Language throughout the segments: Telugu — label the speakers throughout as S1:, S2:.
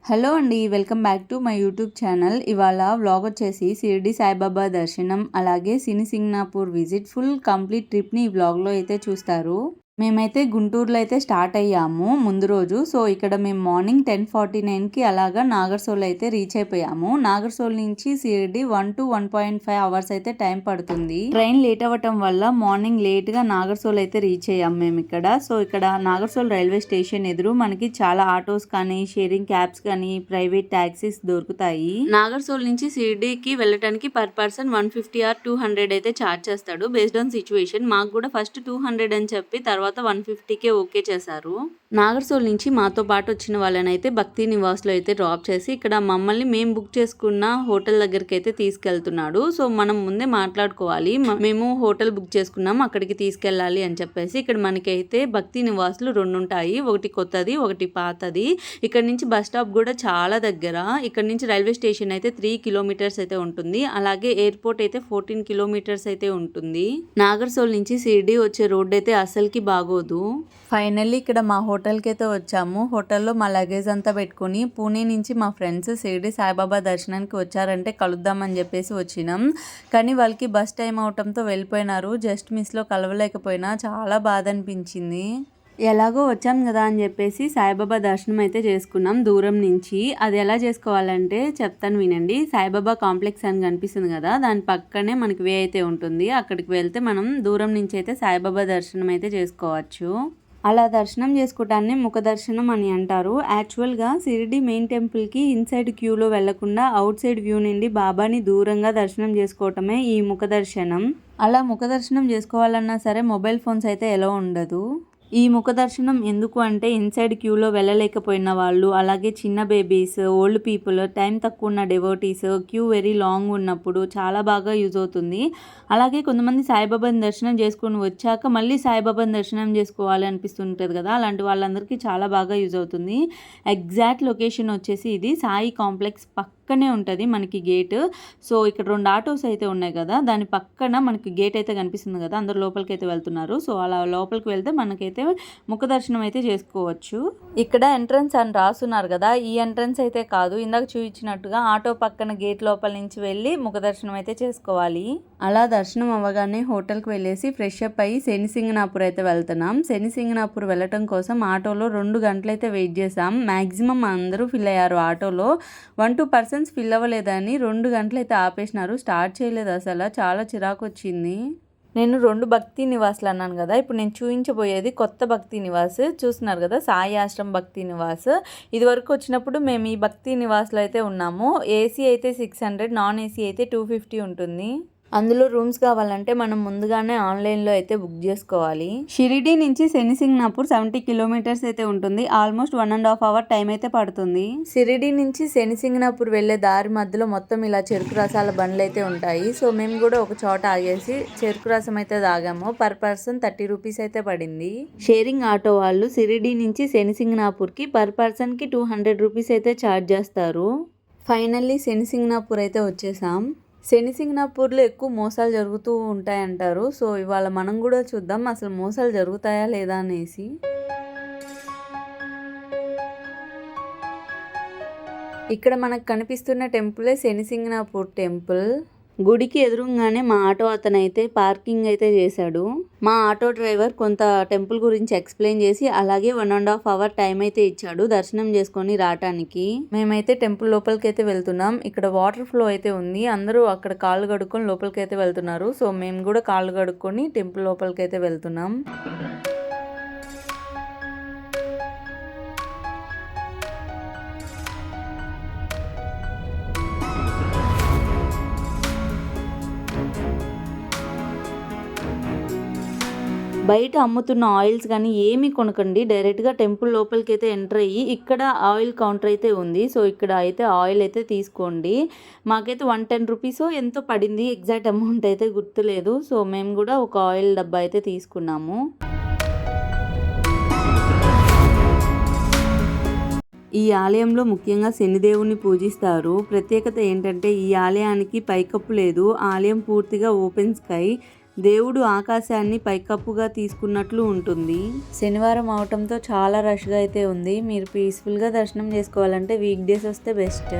S1: హలో అండి, welcome back to my YouTube channel. ఇవాళ వ్లాగ్ వచ్చేసి షిరిడి సాయిబాబా దర్శనం అలాగే సినీ సింగనాపూర్ విజిట్ ఫుల్ కంప్లీట్ ట్రిప్ని ఈ వ్లాగ్లో అయితే చూస్తారు. మేమైతే గుంటూరులో అయితే స్టార్ట్ అయ్యాము ముందు రోజు. సో ఇక్కడ మేము మార్నింగ్ 10:49కి అలాగా నాగర్సోల్ అయితే రీచ్ అయిపోయాము. నాగర్సోల్ నుంచి షిరిడి 1 to 1.5 అవర్స్ అయితే టైం పడుతుంది. ట్రైన్ లేట్ అవ్వటం వల్ల మార్నింగ్ లేట్గా నాగర్సోల్ అయితే రీచ్ అయ్యాము మేము ఇక్కడ. సో ఇక్కడ నాగర్సోల్ రైల్వే స్టేషన్ ఎదురు మనకి చాలా ఆటోస్ కానీ షేరింగ్ క్యాబ్స్ కానీ ప్రైవేట్ ట్యాక్సీస్ దొరుకుతాయి. నాగర్సోల్ నుంచి షిరిడికి వెళ్ళటానికి పర్ పర్సన్ 150 or 200 అయితే ఛార్జ్ చేస్తాడు బేస్డ్ ఆన్ సిచ్యువేషన్. మాకు కూడా ఫస్ట్ 200 అని చెప్పి తర్వాత 150కే ఓకే చేశారు. నాగర్సోల్ నుంచి మాతో పాటు వచ్చిన వాళ్ళని అయితే భక్తి నివాస్లో అయితే డ్రాప్ చేసి ఇక్కడ మమ్మల్ని మేము బుక్ చేసుకున్న హోటల్ దగ్గరికి అయితే తీసుకెళ్తున్నాడు. సో మనం ముందే మాట్లాడుకోవాలి, మేము హోటల్ బుక్ చేసుకున్నాం అక్కడికి తీసుకెళ్ళాలి అని చెప్పేసి. ఇక్కడ మనకైతే భక్తి నివాసులు 2 ఉంటాయి, ఒకటి కొత్తది ఒకటి పాతది. ఇక్కడ నుంచి బస్ స్టాప్ కూడా చాలా దగ్గర. ఇక్కడ నుంచి రైల్వే స్టేషన్ అయితే 3 kilometers అయితే ఉంటుంది, అలాగే ఎయిర్పోర్ట్ అయితే 14 kilometers అయితే ఉంటుంది. నాగర్సోల్ నుంచి షిరిడి వచ్చే రోడ్ అయితే అసలుకి బాగోదు. ఫైనల్లీ ఇక్కడ మా హోటల్కి అయితే వచ్చాము. హోటల్లో మా లగేజ్ అంతా పెట్టుకుని పూణే నుంచి మా ఫ్రెండ్స్ షిరిడి సాయిబాబా దర్శనానికి వచ్చారంటే కలుద్దామని చెప్పేసి వచ్చినాం. కానీ వాళ్ళకి బస్ టైం అవటంతో వెళ్ళిపోయినారు. జస్ట్ మిస్లో కలవలేకపోయినా చాలా బాధ అనిపించింది. ఎలాగో వచ్చాం కదా అని చెప్పేసి సాయిబాబా దర్శనం అయితే చేసుకున్నాం దూరం నుంచి. అది ఎలా చేసుకోవాలంటే చెప్తాను వినండి. సాయిబాబా కాంప్లెక్స్ అని కనిపిస్తుంది కదా, దాని పక్కనే మనకి వే అయితే ఉంటుంది. అక్కడికి వెళ్తే మనం దూరం నుంచి అయితే సాయిబాబా దర్శనం అయితే చేసుకోవచ్చు. అలా దర్శనం చేసుకోవటాన్ని ముఖ దర్శనం అని అంటారు. యాక్చువల్గా షిరిడి మెయిన్ టెంపుల్కి ఇన్సైడ్ క్యూలో వెళ్లకుండా అవుట్ సైడ్ వ్యూ నుండి బాబాని దూరంగా దర్శనం చేసుకోవటమే ఈ ముఖ దర్శనం. అలా ముఖ దర్శనం చేసుకోవాలన్నా సరే మొబైల్ ఫోన్స్ అయితే ఎలా ఉండదు. ఈ ముఖ దర్శనం ఎందుకు అంటే ఇన్సైడ్ క్యూలో వెళ్ళలేకపోయిన వాళ్ళు, అలాగే చిన్న బేబీస్, ఓల్డ్ పీపుల్, టైం తక్కువ ఉన్న డెవోటీస్, క్యూ వెరీ లాంగ్ ఉన్నప్పుడు చాలా బాగా యూజ్ అవుతుంది. అలాగే కొంతమంది సాయిబాబాని దర్శనం చేసుకొని వచ్చాక మళ్ళీ సాయిబాబాని దర్శనం చేసుకోవాలి అనిపిస్తుంటుంది కదా, అలాంటి వాళ్ళందరికీ చాలా బాగా యూజ్ అవుతుంది. ఎగ్జాక్ట్ లొకేషన్ వచ్చేసి ఇది సాయి కాంప్లెక్స్ పక్కనే ఉంటుంది మనకి గేట్. సో ఇక్కడ 2 ఆటోస్ అయితే ఉన్నాయి కదా, దాని పక్కన మనకి గేట్ అయితే కనిపిస్తుంది కదా, అందరు లోపలికి అయితే వెళ్తున్నారు. సో అలా లోపలికి వెళ్తే మనకైతే ముఖ దర్శనం అయితే చేసుకోవచ్చు. ఇక్కడ ఎంట్రన్స్ అని రాస్తున్నారు కదా, ఈ ఎంట్రన్స్ అయితే కాదు, ఇందాక చూపించినట్టుగా ఆటో పక్కన గేట్ లోపల నుంచి వెళ్ళి ముఖ దర్శనం అయితే చేసుకోవాలి. అలా దర్శనం అవ్వగానే హోటల్కి వెళ్ళేసి ఫ్రెష్ అప్ అయ్యి శని సింగనాపూర్ అయితే వెళ్తున్నాం. శని సింగనాపూర్ వెళ్ళటం కోసం ఆటోలో 2 గంటలు అయితే వెయిట్ చేసాం. మ్యాక్సిమం అందరూ ఫిల్ అయ్యారు ఆటోలో. 1-2 persons ఫిల్ అవ్వలేదని 2 గంటలు అయితే ఆపేసినారు. స్టార్ట్ చేయలేదు అసలు, చాలా చిరాకు వచ్చింది. నేను 2 భక్తి నివాసులు అన్నాను కదా, ఇప్పుడు నేను చూపించబోయేది కొత్త భక్తి నివాస్. చూస్తున్నారు కదా, సాయి ఆశ్రమ్ భక్తి నివాస్. ఇది వరకు వచ్చినప్పుడు మేము ఈ భక్తి నివాస్లో అయితే ఉన్నాము. ఏసీ అయితే 600, నాన్ ఏసీ అయితే 250 ఉంటుంది. అందులో రూమ్స్ కావాలంటే మనం ముందుగానే ఆన్లైన్లో అయితే బుక్ చేసుకోవాలి. షిరిడి నుంచి శని సింగనాపూర్ 70 kilometers అయితే ఉంటుంది. ఆల్మోస్ట్ 1.5 hour టైం అయితే పడుతుంది. షిరిడి నుంచి శని సింగనాపూర్ వెళ్ళే దారి మధ్యలో మొత్తం ఇలా చెరుకు రసాల బండ్లు అయితే ఉంటాయి. సో మేము కూడా ఒక చోట ఆగేసి చెరుకు రసం అయితే తాగాము. పర్ పర్సన్ 30 rupees అయితే పడింది. షేరింగ్ ఆటో వాళ్ళు షిరిడి నుంచి శని సింగనాపూర్కి పర్ పర్సన్కి 200 rupees అయితే ఛార్జ్ చేస్తారు. ఫైనల్లీ శని సింగనాపూర్ అయితే వచ్చేసాం. శని సింగనాపూర్లో ఎక్కువ మోసాలు జరుగుతూ ఉంటాయంటారు. సో ఇవాళ మనం కూడా చూద్దాం అసలు మోసాలు జరుగుతాయా లేదా అనేసి. ఇక్కడ మనకు కనిపిస్తున్న టెంపులే శని సింగనాపూర్ టెంపుల్. గుడికి ఎదురుగానే మా ఆటో అతను అయితే పార్కింగ్ అయితే చేశాడు. మా ఆటో డ్రైవర్ కొంత టెంపుల్ గురించి ఎక్స్ప్లెయిన్ చేసి అలాగే 1.5 hour టైం అయితే ఇచ్చాడు దర్శనం చేసుకొని రావటానికి. మేమైతే టెంపుల్ లోపలికి అయితే వెళ్తున్నాం. ఇక్కడ వాటర్ ఫ్లో అయితే ఉంది, అందరూ అక్కడ కాళ్ళు కడుక్కొని లోపలికి అయితే వెళ్తున్నారు. సో మేము కూడా కాళ్ళు కడుక్కొని టెంపుల్ లోపలికి అయితే వెళ్తున్నాం. బయట అమ్ముతున్న ఆయిల్స్ కానీ ఏమీ కొనకండి, డైరెక్ట్గా టెంపుల్ లోపలికి అయితే ఎంటర్ అయ్యి ఇక్కడ ఆయిల్ కౌంటర్ అయితే ఉంది. సో ఇక్కడ అయితే ఆయిల్ అయితే తీసుకోండి. మాకైతే 110 rupees ఎంతో పడింది, ఎగ్జాక్ట్ అమౌంట్ అయితే గుర్తులేదు. సో మేము కూడా ఒక ఆయిల్ డబ్బా అయితే తీసుకున్నాము. ఈ ఆలయంలో ముఖ్యంగా శనిదేవుని పూజిస్తారు. ప్రత్యేకత ఏంటంటే ఈ ఆలయానికి పైకప్పు లేదు, ఆలయం పూర్తిగా ఓపెన్ స్కై. దేవుడు ఆకాశాన్ని పైకప్పుగా తీసుకున్నట్లు ఉంటుంది. శనివారం అవటంతో చాలా రష్గా అయితే ఉంది. మీరు పీస్ఫుల్గా దర్శనం చేసుకోవాలంటే వీక్ డేస్ వస్తే బెస్ట్.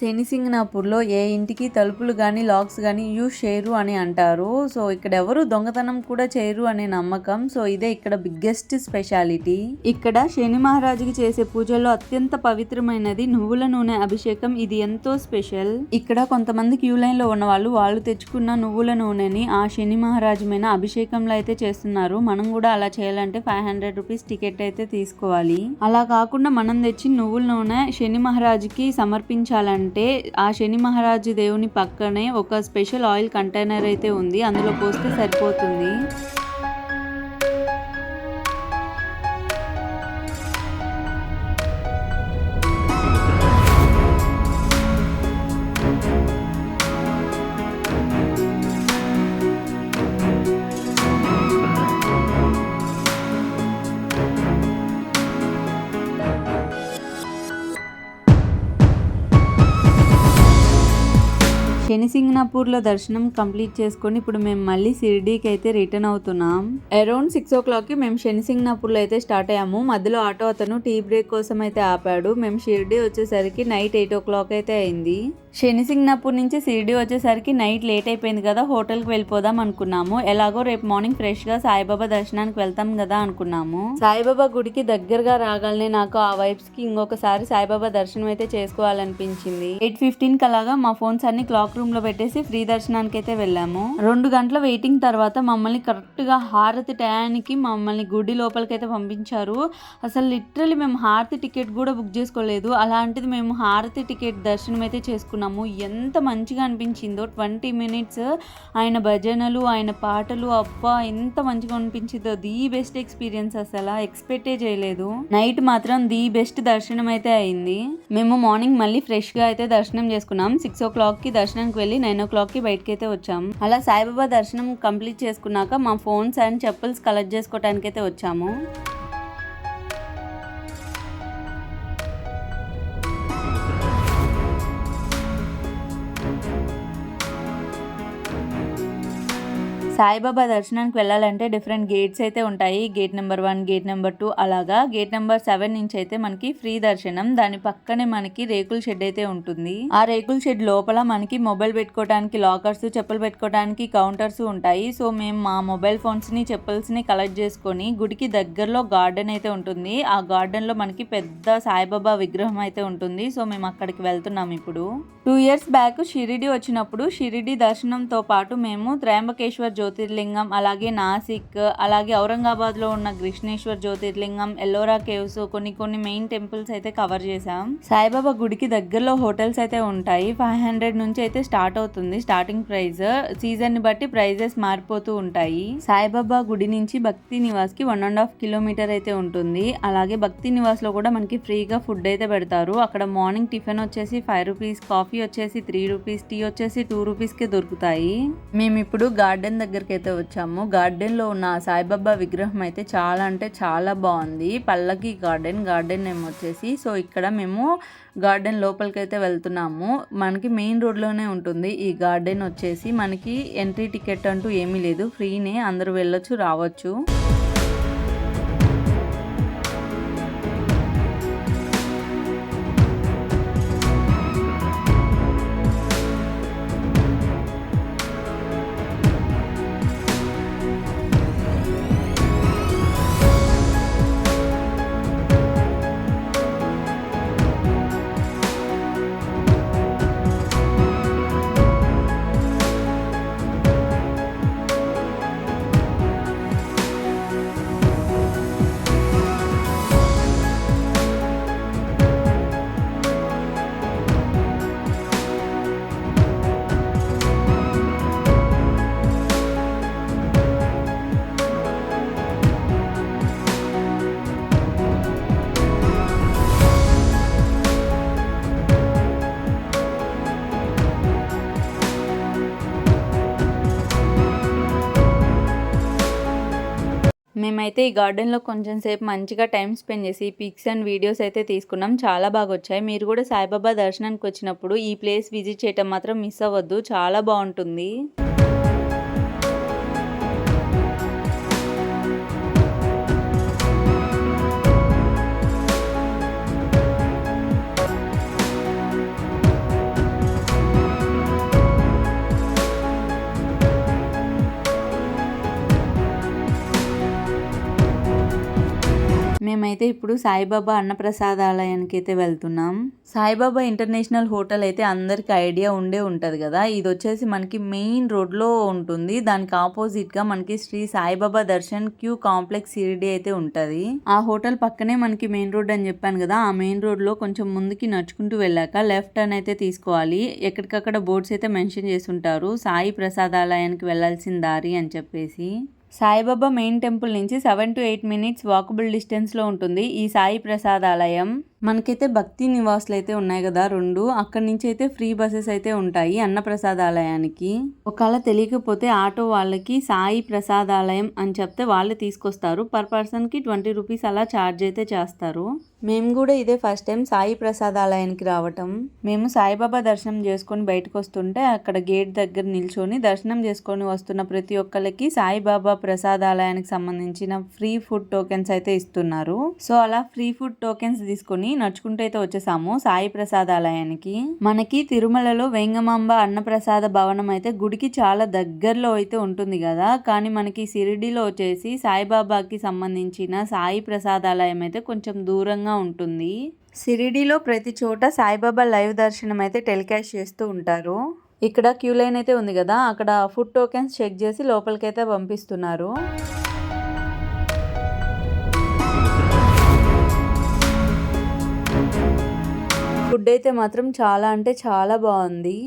S1: శనిసింగనాపూర్లో ఏ ఇంటికి తలుపులు కానీ లాక్స్ కానీ యూజ్ చేయరు అని అంటారు. సో ఇక్కడ ఎవరు దొంగతనం కూడా చేయరు అనే నమ్మకం. సో ఇదే ఇక్కడ బిగ్గెస్ట్ స్పెషాలిటీ. ఇక్కడ శని మహారాజుకి చేసే పూజల్లో అత్యంత పవిత్రమైనది నువ్వుల నూనె అభిషేకం. ఇది ఎంతో స్పెషల్. ఇక్కడ కొంతమంది క్యూ లైన్ లో ఉన్న వాళ్ళు తెచ్చుకున్న నువ్వుల నూనెని ఆ శని మహారాజు మీద అభిషేకంలో అయితే చేస్తున్నారు. మనం కూడా అలా చేయాలంటే 500 రూపీస్ టికెట్ అయితే తీసుకోవాలి. అలా కాకుండా మనం తెచ్చి నువ్వుల నూనె శని మహారాజుకి సమర్పించాలంటే ఆ శని మహారాజు దేవుని పక్కనే ఒక స్పెషల్ ఆయిల్ కంటైనర్ అయితే ఉంది. అందులో పోస్తే సరిపోతుంది. శనిసింగనాపూర్లో దర్శనం కంప్లీట్ చేసుకొని ఇప్పుడు మేము మళ్ళీ షిరిడీకి అయితే రిటర్న్ అవుతున్నాం. అరౌండ్ 6 o'clockకి మేము శనిసింగనాపూర్లో అయితే స్టార్ట్ అయ్యాము. మధ్యలో ఆటో అతను టీ బ్రేక్ కోసం అయితే ఆపాడు. మేము షిరిడీ వచ్చేసరికి నైట్ 8 o'clock అయితే అయింది. శనిసింగనాపూర్ నుంచి షిరిడీ వచ్చేసరికి నైట్ లేట్ అయిపోయింది కదా, హోటల్కి వెళ్ళిపోదాం అనుకున్నాము. ఎలాగో రేపు మార్నింగ్ ఫ్రెష్గా సాయిబాబా దర్శనానికి వెళ్తాం కదా అనుకున్నాము. సాయిబాబా గుడికి దగ్గరగా రాగానే నాకు ఆ వైబ్స్కి ఇంకొకసారి సాయిబాబా దర్శనం అయితే చేసుకోవాలనిపించింది. 8:15కి అలాగా మా ఫోన్స్ అన్ని క్లాక్ రూమ్ లో పెట్టేసి ఫ్రీ దర్శనానికి అయితే వెళ్ళాము. 2 గంటల వెయిటింగ్ తర్వాత మమ్మల్ని కరెక్ట్ గా హారతి టయానికి మమ్మల్ని గుడి లోపలికి అయితే పంపించారు. అసలు లిటరలీ మేము హారతి టికెట్ కూడా బుక్ చేసుకోలేదు. అలాంటిది మేము హారతి టికెట్ దర్శనం అయితే చేసుకున్నాము. ఎంత మంచిగా అనిపించిందో. 20 minutes ఆయన భజనలు, ఆయన పాటలు, అబ్బా ఎంత మంచిగా అనిపించిందో. The best experience. అసలు ఎక్స్పెక్టే చేయలేదు. నైట్ మాత్రం ది బెస్ట్ దర్శనం అయితే అయింది. మేము మార్నింగ్ మళ్ళీ ఫ్రెష్ గా అయితే దర్శనం చేసుకున్నాం. 6 o'clockకి దర్శనానికి వెళ్ళి 9 o'clockకి బయటకి అయితే వచ్చాం. అలా సాయిబాబా దర్శనం కంప్లీట్ చేసుకున్నాక మా ఫోన్స్ అండ్ చెప్పల్స్ కలెక్ట్ చేసుకోవడానికి అయితే వచ్చాము. సాయిబాబా దర్శనానికి వెళ్ళాలంటే డిఫరెంట్ గేట్స్ అయితే ఉంటాయి. గేట్ నెంబర్ 1, గేట్ నెంబర్ 2 అలాగా. గేట్ నెంబర్ 7 నుంచి అయితే మనకి ఫ్రీ దర్శనం. దాని పక్కనే మనకి రేకుల షెడ్ అయితే ఉంటుంది. ఆ రేకుల షెడ్ లోపల మనకి మొబైల్ పెట్టుకోవడానికి లాకర్స్, చెప్పులు పెట్టుకోవడానికి కౌంటర్స్ ఉంటాయి. సో మేము మా మొబైల్ ఫోన్స్ ని, చెప్పల్స్ ని కలెక్ట్ చేసుకొని గుడికి దగ్గరలో గార్డెన్ అయితే ఉంటుంది. ఆ గార్డెన్ లో మనకి పెద్ద సాయిబాబా విగ్రహం అయితే ఉంటుంది. సో మేము అక్కడికి వెళ్తున్నాం ఇప్పుడు. 2 years బ్యాక్ షిరిడి వచ్చినప్పుడు షిరిడి దర్శనంతో పాటు మేము త్రయంబకేశ్వర్ జ్యోతిర్లింగం, అలాగే నాసిక్, అలాగే ఔరంగాబాద్ లో ఉన్న కృష్ణేశ్వర్ జ్యోతిర్లింగం, ఎల్లోరా కేవ్స్, కొన్ని మెయిన్ టెంపుల్స్ అయితే కవర్ చేసాం. సాయిబాబా గుడికి దగ్గరలో హోటల్స్ అయితే ఉంటాయి. 500 నుంచి అయితే స్టార్ట్ అవుతుంది స్టార్టింగ్ ప్రైస్. సీజన్ ని బట్టి ప్రైజెస్ మారిపోతూ ఉంటాయి. సాయిబాబా గుడి నుంచి భక్తి నివాస్ కి 1.5 kilometer అయితే ఉంటుంది. అలాగే భక్తి నివాస్ లో కూడా మనకి ఫ్రీగా ఫుడ్ అయితే పెడతారు. అక్కడ మార్నింగ్ టిఫిన్ వచ్చేసి 5 rupees, కాఫీ వచ్చేసి 3 rupees, టీ వచ్చేసి 2 rupees కే దొరుకుతాయి. మేము ఇప్పుడు గార్డెన్ దగ్గరికి అయితే వచ్చాము. గార్డెన్ లో ఉన్న సాయిబాబా విగ్రహం అయితే చాలా అంటే చాలా బాగుంది. పల్లకి గార్డెన్ నేమ్ వచ్చేసి. సో ఇక్కడ మేము గార్డెన్ లోపలికి అయితే వెళ్తున్నాము. మనకి మెయిన్ రోడ్లోనే ఉంటుంది ఈ గార్డెన్ వచ్చేసి. మనకి ఎంట్రీ టికెట్ అంటూ ఏమీ లేదు, ఫ్రీనే, అందరూ వెళ్ళొచ్చు, రావచ్చు. మేమైతే ఈ గార్డెన్లో కొంచెం సేపు మంచిగా టైం స్పెండ్ చేసి పిక్స్ అండ్ వీడియోస్ అయితే తీసుకున్నాం. చాలా బాగా వచ్చాయి. మీరు కూడా సాయిబాబా దర్శనానికి వచ్చినప్పుడు ఈ ప్లేస్ విజిట్ చేయటం మాత్రం మిస్ అవ్వద్దు, చాలా బాగుంటుంది. మేమైతే ఇప్పుడు సాయిబాబా అన్నప్రసాదాలయానికి అయితే వెళ్తున్నాం. సాయిబాబా ఇంటర్నేషనల్ హోటల్ అయితే అందరికి ఐడియా ఉంటది కదా. ఇది వచ్చేసి మనకి మెయిన్ రోడ్లో ఉంటుంది. దానికి ఆపోజిట్ గా మనకి శ్రీ సాయిబాబా దర్శన్ క్యూ కాంప్లెక్స్ షిరిడి అయితే ఉంటది. ఆ హోటల్ పక్కనే మనకి మెయిన్ రోడ్ అని చెప్పాను కదా. ఆ మెయిన్ రోడ్ లో కొంచెం ముందుకి నడుచుకుంటూ వెళ్ళాక లెఫ్ట్ టర్న్ అయితే తీసుకోవాలి. ఎక్కడికక్కడ బోర్డ్స్ అయితే మెన్షన్ చేసి ఉంటారు, సాయి ప్రసాదాలయానికి వెళ్లాల్సిన దారి అని చెప్పేసి. సాయిబాబా మెయిన్ టెంపుల్ నుంచి 7 to 8 minutes వాకబుల్ డిస్టెన్స్లో ఉంటుంది ఈ సాయి ప్రసాదాలయం. మనకైతే భక్తి నివాసులు అయితే ఉన్నాయి కదా 2, అక్కడి నుంచి అయితే ఫ్రీ బస్సెస్ అయితే ఉంటాయి అన్నప్రసాదాలయానికి. ఒకవేళ తెలియకపోతే ఆటో వాళ్ళకి సాయి ప్రసాదాలయం అని చెప్తే వాళ్ళే తీసుకొస్తారు. పర్ పర్సన్కి 20 rupees అలా ఛార్జ్ అయితే చేస్తారు. మేము కూడా ఇదే ఫస్ట్ టైం సాయి ప్రసాదాలయానికి రావటం. మేము సాయిబాబా దర్శనం చేసుకొని బయటకు వస్తుంటే అక్కడ గేట్ దగ్గర నిల్చొని దర్శనం చేసుకొని వస్తున్న ప్రతి ఒక్కరికి సాయిబాబా ప్రసాదాలయానికి సంబంధించిన ఫ్రీ ఫుడ్ టోకెన్స్ అయితే ఇస్తున్నారు. సో అలా ఫ్రీ ఫుడ్ టోకెన్స్ తీసుకొని నడుచుకుంటూ అయితే వచ్చేసాము సాయి ప్రసాదాలయానికి. మనకి తిరుమలలో వేంగమాంబ అన్నప్రసాద భవనం అయితే గుడికి చాలా దగ్గరలో అయితే ఉంటుంది కదా. కానీ మనకి షిరిడిలో వచ్చేసి సాయిబాబాకి సంబంధించిన సాయి ప్రసాదాలయం అయితే కొంచెం దూరంగా ఉంటుంది. షిరిడిలో ప్రతి చోట సాయిబాబా లైవ్ దర్శనం అయితే టెలికాస్ట్ చేస్తూ ఉంటారు. ఇక్కడ క్యూ లైన్ అయితే ఉంది కదా, అక్కడ ఫుడ్ టోకెన్స్ చెక్ చేసి లోపలికైతే పంపిస్తున్నారు. ఫుడ్ అయితే మాత్రం చాలా అంటే చాలా బాగుంది.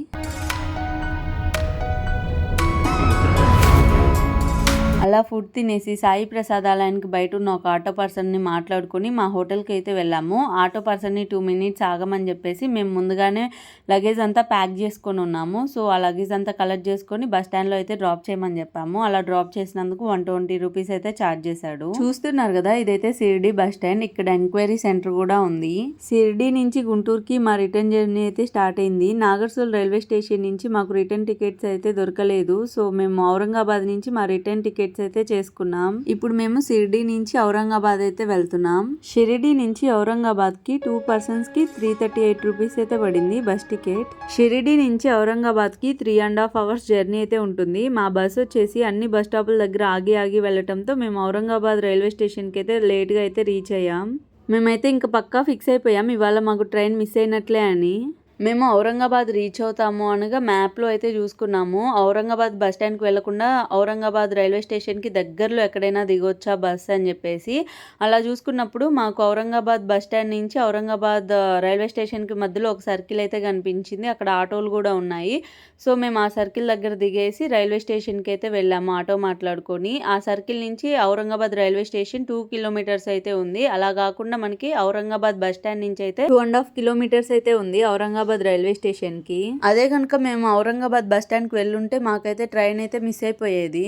S1: అలా ఫుడ్ తినేసి సాయి ప్రసాదాలయానికి బయట ఉన్న ఒక ఆటో పర్సన్ని మాట్లాడుకొని మా హోటల్కి అయితే వెళ్ళాము. ఆటో పర్సన్ని 2 minutes ఆగమని చెప్పేసి మేము ముందుగానే లగేజ్ అంతా ప్యాక్ చేసుకొని ఉన్నాము. సో ఆ లగేజ్ అంతా కలెక్ట్ చేసుకొని బస్ స్టాండ్లో అయితే డ్రాప్ చేయమని చెప్పాము. అలా డ్రాప్ చేసినందుకు 120 rupees అయితే ఛార్జ్ చేశాడు. చూస్తున్నారు కదా, ఇదైతే షిరిడి బస్ స్టాండ్. ఇక్కడ ఎంక్వైరీ సెంటర్ కూడా ఉంది. షిరిడి నుంచి గుంటూరుకి మా రిటర్న్ జర్నీ అయితే స్టార్ట్ అయింది. నాగర్సోల్ రైల్వే స్టేషన్ నుంచి మాకు రిటర్న్ టికెట్స్ అయితే దొరకలేదు. సో మేము ఔరంగాబాద్ నుంచి మా రిటర్న్ టికెట్స్ అయితే చేసుకున్నాం. ఇప్పుడు మేము షిరిడి నుంచి ఔరంగాబాద్ అయితే వెళ్తున్నాం. షిరిడి నుంచి ఔరంగాబాద్ కి 2 persons కి 338 rupees అయితే పడింది బస్ టికెట్. షిరిడి నుంచి ఔరంగాబాద్ కి 3.5 hours జర్నీ అయితే ఉంటుంది. మా బస్ వచ్చేసి అన్ని బస్ స్టాపుల దగ్గర ఆగి వెళ్ళటంతో మేము ఔరంగాబాద్ రైల్వే స్టేషన్ కి అయితే లేట్ గా అయితే రీచ్ అయ్యాం. మేమైతే ఇంకా పక్కా ఫిక్స్ అయిపోయాం ఇవాళ మాకు ట్రైన్ మిస్ అయినట్లే అని. మేము ఔరంగాబాద్ రీచ్ అవుతాము అనగా మ్యాప్లో అయితే చూసుకున్నాము. ఔరంగాబాద్ బస్ స్టాండ్కి వెళ్లకుండా ఔరంగాబాద్ రైల్వే స్టేషన్కి దగ్గరలో ఎక్కడైనా దిగొచ్చా బస్ అని చెప్పేసి అలా చూసుకున్నప్పుడు మాకు ఔరంగాబాద్ బస్ స్టాండ్ నుంచి ఔరంగాబాద్ రైల్వే స్టేషన్కి మధ్యలో ఒక సర్కిల్ అయితే కనిపించింది. అక్కడ ఆటోలు కూడా ఉన్నాయి. సో మేము ఆ సర్కిల్ దగ్గర దిగేసి రైల్వే స్టేషన్కి అయితే వెళ్ళాము ఆటో మాట్లాడుకొని. ఆ సర్కిల్ నుంచి ఔరంగాబాద్ రైల్వే స్టేషన్ 2 kilometers అయితే ఉంది. అలా కాకుండా మనకి ఔరంగాబాద్ బస్ స్టాండ్ నుంచి అయితే 2.5 kilometers అయితే ఉంది ఔరంగాబాద్ రైల్వే స్టేషన్ కి. అదే కనుక మేము ఔరంగాబాద్ బస్ స్టాండ్ కి వెళ్ళుంటే మాకైతే ట్రైన్ అయితే మిస్ అయిపోయేది.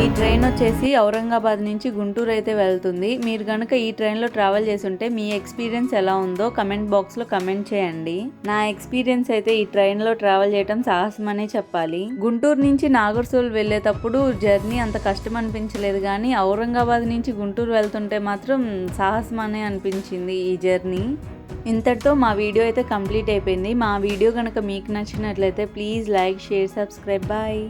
S1: ఈ ట్రైన్ వచ్చేసి ఔరంగాబాద్ నుంచి గుంటూరు అయితే వెళ్తుంది. మీరు కనుక ఈ ట్రైన్లో ట్రావెల్ చేస్తుంటే మీ ఎక్స్పీరియన్స్ ఎలా ఉందో కమెంట్ బాక్స్లో కమెంట్ చేయండి. నా ఎక్స్పీరియన్స్ అయితే ఈ ట్రైన్లో ట్రావెల్ చేయడం సాహసం అనే చెప్పాలి. గుంటూరు నుంచి నాగర్సోల్ వెళ్ళేటప్పుడు జర్నీ అంత కష్టం అనిపించలేదు, కానీ ఔరంగాబాద్ నుంచి గుంటూరు వెళ్తుంటే మాత్రం సాహసం అనే అనిపించింది ఈ జర్నీ. ఇంతటితో మా వీడియో అయితే కంప్లీట్ అయిపోయింది. మా వీడియో కనుక మీకు నచ్చినట్లయితే please like, share, subscribe. Bye.